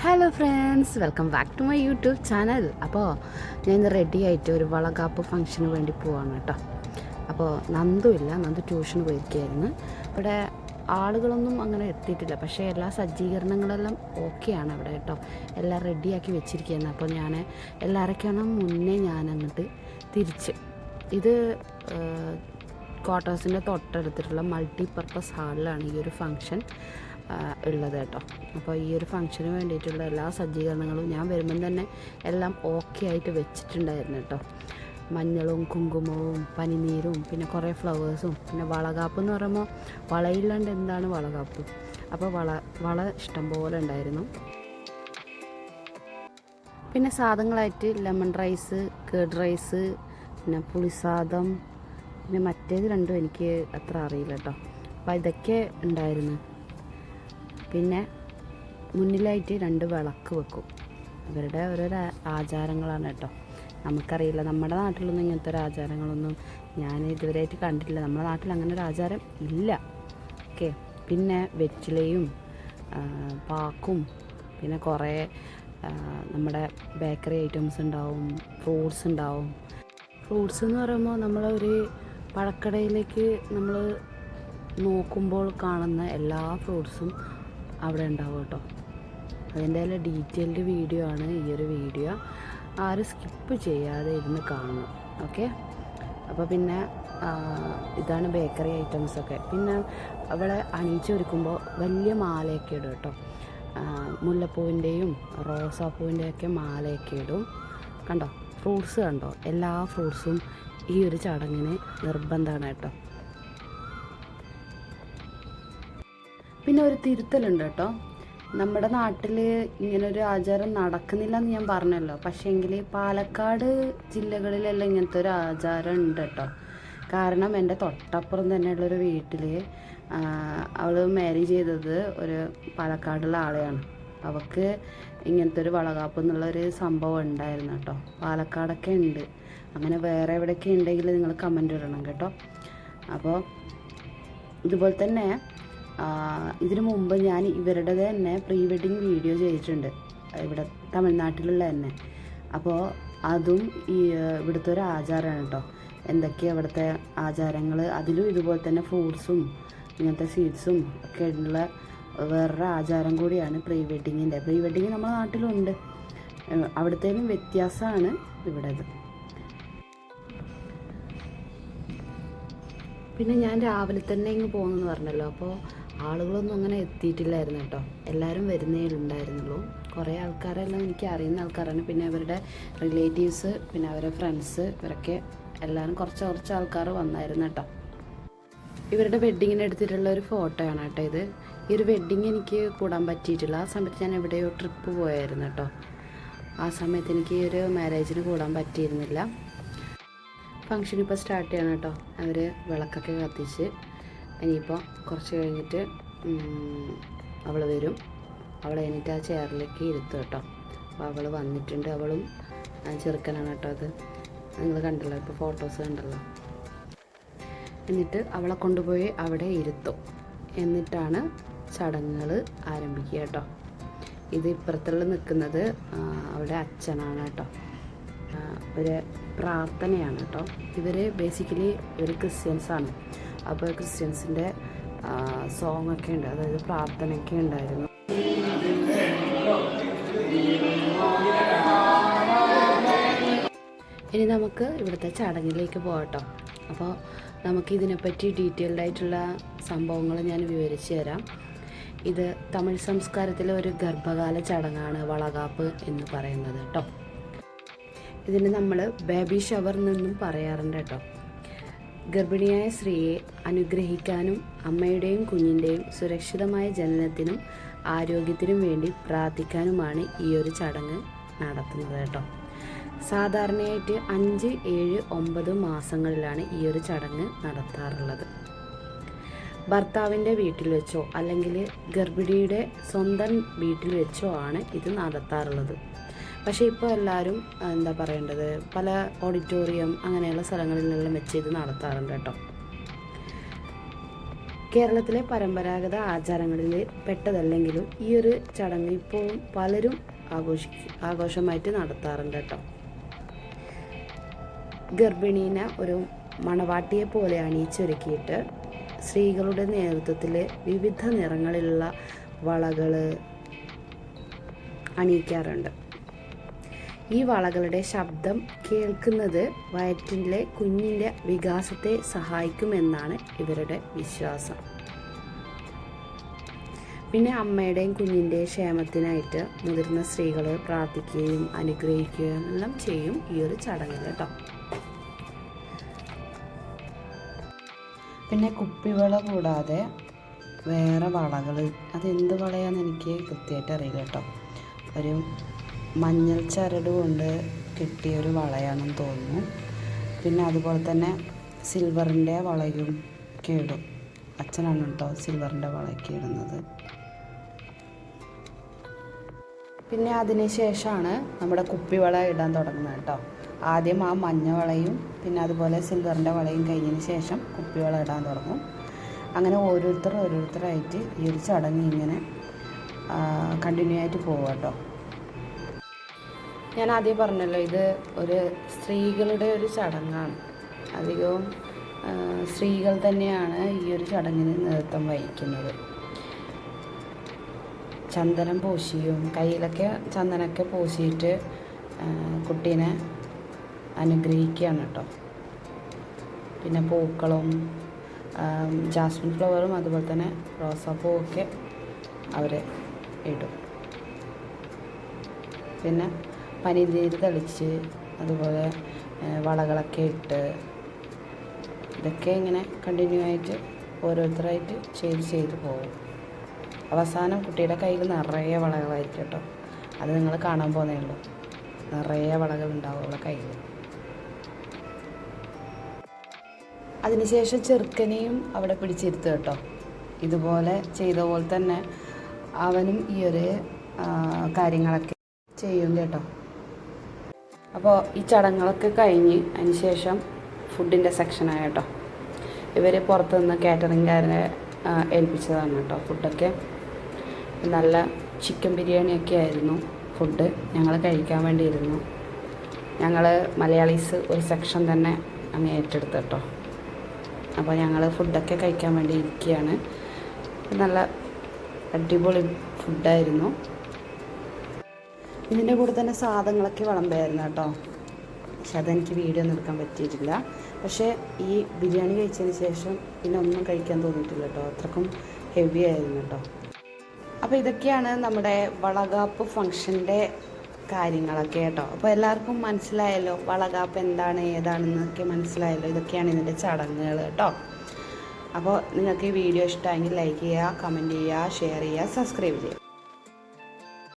Hello friends, welcome back to my YouTube channel. അപ്പോൾ ഞാൻ ഇന്ന് റെഡി ആയിട്ട് ഒരു വളകാപ്പ് ഫംഗ്ഷന് വേണ്ടി പോവാണ് കേട്ടോ. അപ്പോൾ നന്ദു ട്യൂഷന് പോയിരിക്കുകയായിരുന്നു. ഇവിടെ ആളുകളൊന്നും അങ്ങനെ എത്തിയിട്ടില്ല, പക്ഷേ എല്ലാ സജ്ജീകരണങ്ങളെല്ലാം ഓക്കെയാണ് അവിടെ കേട്ടോ. എല്ലാം റെഡിയാക്കി വെച്ചിരിക്കുകയാണ്. അപ്പോൾ ഞാൻ എല്ലാവരൊക്കെയാണ് മുന്നേ ഞാൻ അങ്ങോട്ട് തിരിച്ച് ഇത് ക്വാർട്ടേഴ്സിൻ്റെ തൊട്ടടുത്തിട്ടുള്ള മൾട്ടിപർപ്പസ് ഹാളിലാണ് ഈ ഒരു ഫംഗ്ഷൻ ഉള്ളത് കേട്ടോ. അപ്പോൾ ഈ ഒരു ഫംഗ്ഷന് വേണ്ടിയിട്ടുള്ള എല്ലാ സജ്ജീകരണങ്ങളും ഞാൻ വരുമ്പം തന്നെ എല്ലാം ഓക്കെ ആയിട്ട് വെച്ചിട്ടുണ്ടായിരുന്നു കേട്ടോ. മഞ്ഞളും കുങ്കുമവും പനിനീരും പിന്നെ കുറേ ഫ്ലവേഴ്സും പിന്നെ വളകാപ്പ് എന്ന് പറയുമ്പോൾ വളയില്ലാണ്ട് എന്താണ് വളകാപ്പ്. അപ്പോൾ വള ഇഷ്ടംപോലെ ഉണ്ടായിരുന്നു. പിന്നെ സാധനങ്ങളായിട്ട് ലെമൺ റൈസ്, കേർഡ് റൈസ്, പിന്നെ പുളിസാദം, പിന്നെ മറ്റേത് രണ്ടും എനിക്ക് അത്ര അറിയില്ല കേട്ടോ. അപ്പോൾ ഇതൊക്കെ ഉണ്ടായിരുന്നു. പിന്നെ മുന്നിലായിട്ട് 2 വിളക്ക് വെക്കും. ഇവരുടെ ഓരോരോ ആചാരങ്ങളാണ് കേട്ടോ. നമുക്കറിയില്ല, നമ്മുടെ നാട്ടിലൊന്നും ഇങ്ങനത്തെ ഒരു ആചാരങ്ങളൊന്നും ഞാൻ ഇതുവരെയായിട്ട് കണ്ടിട്ടില്ല. നമ്മുടെ നാട്ടിൽ അങ്ങനെ ഒരു ആചാരം ഇല്ല. ഓക്കെ. പിന്നെ വെറ്റിലയും പാക്കും പിന്നെ കുറേ നമ്മുടെ ബേക്കറി ഐറ്റംസ് ഉണ്ടാവും, ഫ്രൂട്ട്സ് ഉണ്ടാവും. ഫ്രൂട്ട്സ് എന്ന് പറയുമ്പോൾ നമ്മളൊരു പഴക്കടയിലേക്ക് നമ്മൾ നോക്കുമ്പോൾ കാണുന്ന എല്ലാ ഫ്രൂട്ട്സും അവിടെ ഉണ്ടാവും കേട്ടോ. അതിൻ്റെ എല്ലാം ഡീറ്റെയിൽഡ് വീഡിയോ ആണ് ഈ ഒരു വീഡിയോ. ആരും സ്കിപ്പ് ചെയ്യാതെ ഇരുന്ന് കാണണം. ഓക്കെ. അപ്പോൾ പിന്നെ ഇതാണ് ബേക്കറി ഐറ്റംസൊക്കെ. പിന്നെ അവളെ അണിയിച്ചൊരുക്കുമ്പോൾ വലിയ മാലയൊക്കെ ഇടും കേട്ടോ. മുല്ലപ്പൂവിൻ്റെയും റോസാപ്പൂവിൻ്റെയൊക്കെ മാലയൊക്കെ ഇടും. കണ്ടോ, ഫ്രൂട്ട്സ് കണ്ടോ, എല്ലാ ഫ്രൂട്ട്സും ഈ ഒരു ചടങ്ങിന് നിർബന്ധമാണ് കേട്ടോ. പിന്നെ ഒരു തിരുത്തലുണ്ട് കേട്ടോ. നമ്മുടെ നാട്ടിൽ ഇങ്ങനൊരു ആചാരം നടക്കുന്നില്ല എന്ന് ഞാൻ പറഞ്ഞല്ലോ. പക്ഷേങ്കിൽ പാലക്കാട് ജില്ലകളിലെല്ലാം ഇങ്ങനത്തെ ഒരു ആചാരം ഉണ്ട് കേട്ടോ. കാരണം എൻ്റെ തൊട്ടപ്പുറം തന്നെയുള്ളൊരു വീട്ടിൽ അവൾ മാരേജ് ചെയ്തത് ഒരു പാലക്കാടുള്ള ആളെയാണ്. അവൾക്ക് ഇങ്ങനത്തെ ഒരു വളകാപ്പ് എന്നുള്ളൊരു സംഭവം ഉണ്ടായിരുന്നു കേട്ടോ. പാലക്കാടൊക്കെ ഉണ്ട്. അങ്ങനെ വേറെ എവിടെയൊക്കെ ഉണ്ടെങ്കിൽ നിങ്ങൾ കമൻ്റ് ഇടണം കേട്ടോ. അപ്പോൾ ഇതുപോലെ തന്നെ ഇതിനു മുമ്പ് ഞാൻ ഇവരുടെ തന്നെ പ്രീ വെഡിങ് വീഡിയോ ചെയ്തിട്ടുണ്ട്, ഇവിടെ തമിഴ്നാട്ടിലുള്ള തന്നെ. അപ്പോൾ അതും ഈ ഇവിടുത്തെ ഒരു ആചാരമാണ് കേട്ടോ. എന്തൊക്കെയാണ് ഇവിടുത്തെ ആചാരങ്ങൾ, അതിലും ഇതുപോലെ തന്നെ ഫ്രൂട്ട്സും ഇങ്ങനത്തെ സ്വീറ്റ്സും ഒക്കെ ഉള്ള വേറൊരു ആചാരം കൂടിയാണ് പ്രീ വെഡിങ്ങിൻ്റെ. പ്രീ വെഡിങ് നമ്മുടെ നാട്ടിലുണ്ട്, അവിടുത്തേലും വ്യത്യാസമാണ് ഇവിടേത്. പിന്നെ ഞാൻ രാവിലെ തന്നെ ഇങ്ങ് പോകുന്നെന്ന് പറഞ്ഞല്ലോ. അപ്പോൾ ആളുകളൊന്നും അങ്ങനെ എത്തിയിട്ടില്ലായിരുന്നു കേട്ടോ. എല്ലാവരും വരുന്നേ ഉണ്ടായിരുന്നുള്ളൂ. കുറേ ആൾക്കാരെല്ലാം എനിക്ക് അറിയുന്ന ആൾക്കാരാണ്. പിന്നെ അവരുടെ റിലേറ്റീവ്സ്, പിന്നെ അവരുടെ ഫ്രണ്ട്സ്, ഇവരൊക്കെ എല്ലാവരും കുറച്ച് ആൾക്കാർ വന്നായിരുന്നു കേട്ടോ. ഇവരുടെ വെഡ്ഡിങ്ങിന് എടുത്തിട്ടുള്ള ഒരു ഫോട്ടോയാണ് കേട്ടോ ഇത്. ഈ ഒരു വെഡ്ഡിങ് എനിക്ക് കൂടാൻ പറ്റിയിട്ടില്ല. ആ സമയത്ത് ഞാൻ എവിടെയോ ട്രിപ്പ് പോയായിരുന്നു കേട്ടോ. ആ സമയത്ത് എനിക്ക് ഈ ഒരു മാരേജിന് കൂടാൻ പറ്റിയിരുന്നില്ല. ഫംഗ്ഷൻ ഇപ്പോൾ സ്റ്റാർട്ട് ചെയ്യണം കേട്ടോ. അവർ വിളക്കൊക്കെ കത്തിച്ച് ഇനിയിപ്പോൾ കുറച്ച് കഴിഞ്ഞിട്ട് അവൾ വരും. അവൾ കഴിഞ്ഞിട്ട് ആ ചെയറിലേക്ക് ഇരുത്തും കേട്ടോ. അപ്പോൾ അവൾ വന്നിട്ടുണ്ട്. അവളും ചെറുക്കനാണ് കേട്ടോ. അത് നിങ്ങൾ കണ്ടല്ലോ, ഇപ്പോൾ ഫോട്ടോസ് കണ്ടല്ലോ. എന്നിട്ട് അവളെ കൊണ്ടുപോയി അവിടെ ഇരുത്തും. എന്നിട്ടാണ് ചടങ്ങുകൾ ആരംഭിക്കുക കേട്ടോ. ഇത് ഇപ്പുറത്തുള്ള നിൽക്കുന്നത് അവിടെ അച്ഛനാണ് കേട്ടോ. ഒരു പ്രാർത്ഥനയാണ് കേട്ടോ. ഇവർ ബേസിക്കലി ഇവർ ക്രിസ്ത്യൻസാണ്. അപ്പോൾ ക്രിസ്ത്യൻസിൻ്റെ സോങ്ങൊക്കെ ഉണ്ട്, അതായത് പ്രാർത്ഥനയൊക്കെ ഉണ്ടായിരുന്നു. ഇനി നമുക്ക് ഇവിടുത്തെ ചടങ്ങിലേക്ക് പോകട്ടോ. അപ്പോൾ നമുക്കിതിനെപ്പറ്റി ഡീറ്റെയിൽഡ് ആയിട്ടുള്ള സംഭവങ്ങൾ ഞാൻ വിവരിച്ചു തരാം. ഇത് തമിഴ് സംസ്കാരത്തിലെ ഒരു ഗർഭകാല ചടങ്ങാണ് വളകാപ്പ് എന്ന് പറയുന്നത് കേട്ടോ. ഇതിന് നമ്മൾ ബേബി ഷവർ എന്നും പറയാറുണ്ട് കേട്ടോ. ഗർഭിണിയായ സ്ത്രീയെ അനുഗ്രഹിക്കാനും അമ്മയുടെയും കുഞ്ഞിൻ്റെയും സുരക്ഷിതമായ ജനനത്തിനും ആരോഗ്യത്തിനും വേണ്ടി പ്രാർത്ഥിക്കാനുമാണ് ഈ ഒരു ചടങ്ങ് നടത്തുന്നത് കേട്ടോ. സാധാരണയായിട്ട് 5, 7, 9 മാസങ്ങളിലാണ് ഈ ഒരു ചടങ്ങ് നടത്താറുള്ളത്. ഭർത്താവിൻ്റെ വീട്ടിൽ വെച്ചോ അല്ലെങ്കിൽ ഗർഭിണിയുടെ സ്വന്തം വീട്ടിൽ വെച്ചോ ആണ് ഇത് നടത്താറുള്ളത്. പക്ഷേ ഇപ്പോൾ എല്ലാവരും എന്താ പറയേണ്ടത്, പല ഓഡിറ്റോറിയം അങ്ങനെയുള്ള സ്ഥലങ്ങളിലെല്ലാം വെച്ച് ഇത് നടത്താറുണ്ട് കേട്ടോ. കേരളത്തിലെ പരമ്പരാഗത ആചാരങ്ങളിൽ പെട്ടതല്ലെങ്കിലും ഈ ഒരു ചടങ്ങ് ഇപ്പോഴും പലരും ആഘോഷമായിട്ട് നടത്താറുണ്ട് കേട്ടോ. ഗർഭിണീനെ ഒരു മണവാട്ടിയെ പോലെ അണിയിച്ചൊരുക്കിയിട്ട് സ്ത്രീകളുടെ നേതൃത്വത്തിൽ വിവിധ നിറങ്ങളിലുള്ള വളകൾ അണിയിക്കാറുണ്ട്. ഈ വളകളുടെ ശബ്ദം കേൾക്കുന്നത് വയറ്റിലെ കുഞ്ഞിൻ്റെ വികാസത്തെ സഹായിക്കുമെന്നാണ് ഇവരുടെ വിശ്വാസം. പിന്നെ അമ്മയുടെയും കുഞ്ഞിൻ്റെയും ക്ഷേമത്തിനായിട്ട് മുതിർന്ന സ്ത്രീകൾ പ്രാർത്ഥിക്കുകയും അനുഗ്രഹിക്കുകയും എല്ലാം ചെയ്യും ഈ ഒരു ചടങ്ങിൽ കേട്ടോ. പിന്നെ കുപ്പിവള കൂടാതെ വേറെ വളകൾ, അതെന്ത് വളയാന്ന് എനിക്ക് കൃത്യമായിട്ട് അറിയില്ല കേട്ടോ. ഒരു മഞ്ഞൾ ചരട് കൊണ്ട് കിട്ടിയൊരു വളയാണെന്ന് തോന്നുന്നു. പിന്നെ അതുപോലെ തന്നെ സിൽവറിൻ്റെ വളയും ഒക്കെ ഇടും. അച്ഛനാണ് കേട്ടോ സിൽവറിൻ്റെ വളയൊക്കെ ഇടുന്നത്. പിന്നെ അതിന് ശേഷമാണ് നമ്മുടെ കുപ്പിവള ഇടാൻ തുടങ്ങുന്നത് കേട്ടോ. ആദ്യം ആ മഞ്ഞ വളയും പിന്നെ അതുപോലെ സിൽവറിൻ്റെ വളയും കഴിഞ്ഞതിന് ശേഷം കുപ്പിവള ഇടാൻ തുടങ്ങും. അങ്ങനെ ഓരോരുത്തരായിട്ട് ഈ ഒരു ചടങ്ങ് ഇങ്ങനെ കണ്ടിന്യൂ ആയിട്ട് പോകും കേട്ടോ. ഞാൻ ആദ്യം പറഞ്ഞല്ലോ, ഇത് ഒരു സ്ത്രീകളുടെ ഒരു ചടങ്ങാണ്. അധികവും സ്ത്രീകൾ തന്നെയാണ് ഈ ഒരു ചടങ്ങിന് നേതൃത്വം വഹിക്കുന്നത്. ചന്ദനം പൂശിയും കയ്യിലൊക്കെ ചന്ദനമൊക്കെ പൂശിയിട്ട് കുട്ടീനെ അനുഗ്രഹിക്കുകയാണ് കേട്ടോ. പിന്നെ പൂക്കളും ജാസ്മിൻ ഫ്ലവറും അതുപോലെ തന്നെ റോസാപ്പൂവൊക്കെ അവർ ഇടും. പിന്നെ പനിനീര് തെളിച്ച് അതുപോലെ വളകളൊക്കെ ഇട്ട് ഇതൊക്കെ ഇങ്ങനെ കണ്ടിന്യൂ ആയിട്ട് ഓരോരുത്തരായിട്ട് ചെയ്ത് പോകും. അവസാനം കുട്ടിയുടെ കയ്യിൽ നിറയെ വളകളായിരിക്കും കേട്ടോ. അത് നിങ്ങൾ കാണാൻ പോകുന്നേ ഉള്ളൂ. നിറയെ വളകളുണ്ടാവും അവളുടെ കയ്യിൽ. അതിനുശേഷം ചെറുക്കനെയും അവിടെ പിടിച്ചിരുത്തുക കേട്ടോ. ഇതുപോലെ ചെയ്ത പോലെ തന്നെ അവനും ഈ ഒരു കാര്യങ്ങളൊക്കെ ചെയ്യും കേട്ടോ. അപ്പോൾ ഈ ചടങ്ങുകളൊക്കെ കഴിഞ്ഞ് അതിന് ശേഷം ഫുഡിൻ്റെ സെക്ഷനാണ് കേട്ടോ. ഇവർ പുറത്തുനിന്ന് കാറ്ററിംഗുകാരനെ ഏൽപ്പിച്ചതാണ് കേട്ടോ. ഫുഡൊക്കെ നല്ല ചിക്കൻ ബിരിയാണിയൊക്കെ ആയിരുന്നു ഫുഡ്. ഞങ്ങൾ കഴിക്കാൻ വേണ്ടിയിരുന്നു. ഞങ്ങൾ മലയാളീസ് ഒരു സെക്ഷൻ തന്നെ അങ്ങ് ഏറ്റെടുത്തു കേട്ടോ. അപ്പോൾ ഞങ്ങൾ ഫുഡൊക്കെ കഴിക്കാൻ വേണ്ടി ഇരിക്കുകയാണ്. നല്ല അടിപൊളി ഫുഡായിരുന്നു. ഇതിൻ്റെ കൂടെ തന്നെ സാധനങ്ങളൊക്കെ വിളമ്പായിരുന്നു കേട്ടോ. പക്ഷെ അതെനിക്ക് വീഡിയോ ഒന്നും എടുക്കാൻ പറ്റിയിട്ടില്ല. പക്ഷേ ഈ ബിരിയാണി കഴിച്ചതിന് ശേഷം പിന്നെ ഒന്നും കഴിക്കാൻ തോന്നിയിട്ടില്ല കേട്ടോ. അത്രക്കും ഹെവി ആയിരുന്നു കേട്ടോ. അപ്പോൾ ഇതൊക്കെയാണ് നമ്മുടെ വളകാപ്പ് ഫംഗ്ഷൻ്റെ കാര്യങ്ങളൊക്കെ കേട്ടോ. അപ്പോൾ എല്ലാവർക്കും മനസ്സിലായല്ലോ വളകാപ്പ് എന്താണ് ഏതാണെന്നൊക്കെ മനസ്സിലായല്ലോ. ഇതൊക്കെയാണ് ഇതിൻ്റെ ചടങ്ങുകൾ കേട്ടോ. അപ്പോൾ നിങ്ങൾക്ക് ഈ വീഡിയോ ഇഷ്ടമെങ്കിൽ ലൈക്ക് ചെയ്യുക, കമൻറ്റ് ചെയ്യുക, ഷെയർ ചെയ്യുക, സബ്സ്ക്രൈബ് ചെയ്യുക.